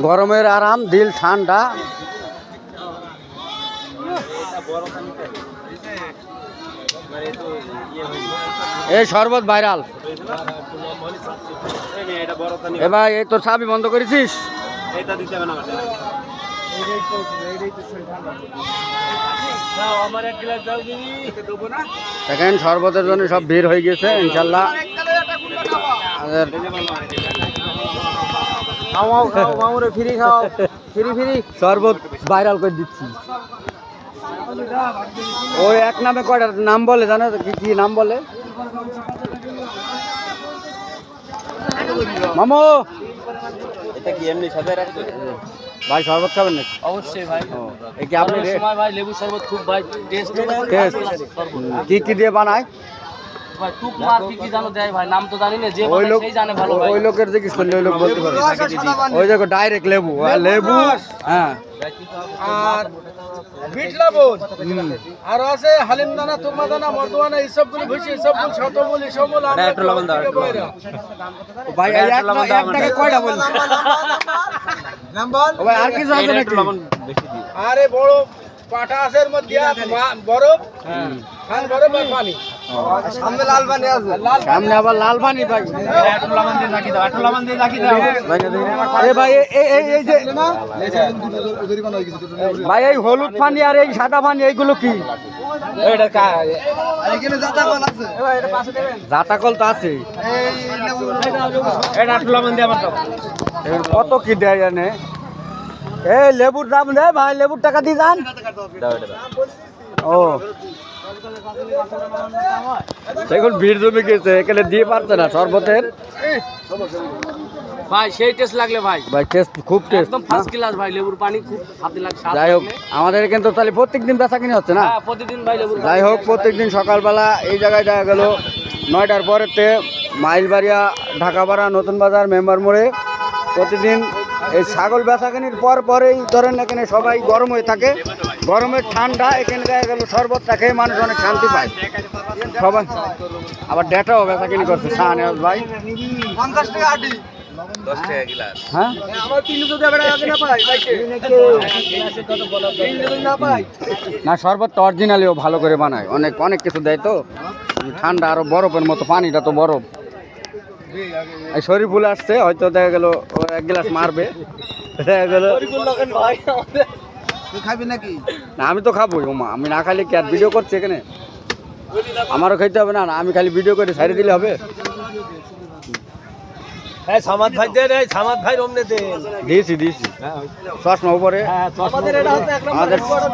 গরমের আরাম, দিল ঠান্ডা। এই শরবত ভাইরাল। এ ভাই, এই তোর চাবি বন্ধ করেছিস? দেখেন শরবতের জন্য সব ভিড় হয়ে গেছে ইনশাল্লাহ। ফ্রি খাও, ফ্রি ফ্রি শরবত ভাইরাল করে দিচ্ছি। ওই এক নামে কয়টা নাম বলে জানো? কি কি নাম বলে মামু? এটা কি এমনি সাথে রাখছে ভাই? শরবত খাবেন নাকি? অবশ্যই ভাই। এই কি আপনি ভাই লেবু শরবত খুব ভাই টেস্ট। কি কি দিয়ে বানায় ভাই? টুক মার কি কি জানো দেয় ভাই, নাম তো জানি না, যে বানায় সেই জানে ভালো ভাই। ওই লোকের জিজ্ঞেস করলে ওই লোক বলতে পারে। ওই দেখো ডাইরেক্ট লেবু, লেবু হ্যাঁ, আর বিট লবণ, আর আছে হালিম দানা, তুমা দানা, মর্দওয়ানা, এইসবগুলো ভুষি, এইসবগুলো শতমূল, এইসবগুলো আমরা লবণ দাও ভাই। এক টাকা কয়টা বল নাম বল ভাই? আর কিছু আছে নাকি? আরে বড় পাটা আছে এর মধ্যে, বরফ, খান বরফ আর পানি। সামনে লাল পানি আছে, সামনে আবার লাল পানি ভাই। একটু লবণ দিয়ে রাখি দাও, একটু লবণ দিয়ে রাখি দাও এ ভাই, এই যে ভাই, এই হলুদ পানি আর এই সাদা পানি এইগুলো কি? এটা এখানে জাতা কল আছে, এটা পাশে দেবেন। জাতা কল তো আছে। এটা একটু লবণ দিয়ে আমার দাও। কত কি দেয় জানে? এই লেবুর দাম দে ভাই, লেবুর টাকা দিয়ে যান। ও দেখুন ভিড় জমে গেছে, এখানে দিয়ে পারছে না শরবতের ভাই। সেই টেস্ট লাগলে ভাই, ভাই টেস্ট খুব টেস্ট, একদম ফার্স্ট ক্লাস ভাই। লেবুর পানি খুব হাতে লাগে। যাই হোক আমাদের এখানে তো তাহলে প্রত্যেক দিন বেচা কিনে হচ্ছে না? হ্যাঁ, প্রতিদিন ভাই লেবুর। যাই হোক প্রত্যেকদিন সকালবেলা এই জায়গায় দেখা গেল 9টার পরেতে মাইলবাড়িয়া, ঢাকাপাড়া, নতুন বাজার, মেম্বার মোড়ে প্রতিদিন এই ছাগল বেচাকেনির পরেই ধরেন এখানে সবাই গরম হয়ে থাকে। গরমের ঠান্ডা এখানে দেখা গেল শরবতটা খেয়ে মানুষ অনেক শান্তি পায় সবাই। আবার ডেটাও বেচাকেনি করছে শাহনেওয়াজ ভাই। 50 টাকা আটি, 10 টাকা গ্লাস। হ্যাঁ, আমার 300 টাকা আগে না পাই ভাইকে, 300 না পাই না শরবতটা অরিজিনালিও ভালো করে বানায়, অনেক অনেক কিছু দেয় তো ঠান্ডা, আরো বরফের মতো, পানিটা তো বরফ। এই শরীফুল আসছে, হয়তো দেখা গেল এক গ্লাস মারবে, দেখা গেল। তুই খাবি নাকি? না আমি তো খাবোই, ওমা আমি না খাইলে কি আর ভিডিও করছি এখানে? আমারও খাইতে হবে না? না আমি খালি ভিডিও করে ছাড়িয়ে দিলে হবে? এই সামাদ ভাই দে রে, সামাদ ভাই রমনে দে। দিয়েছি চশমা উপরে। আমাদের এটা হচ্ছে এক নম্বর আমাদের পরে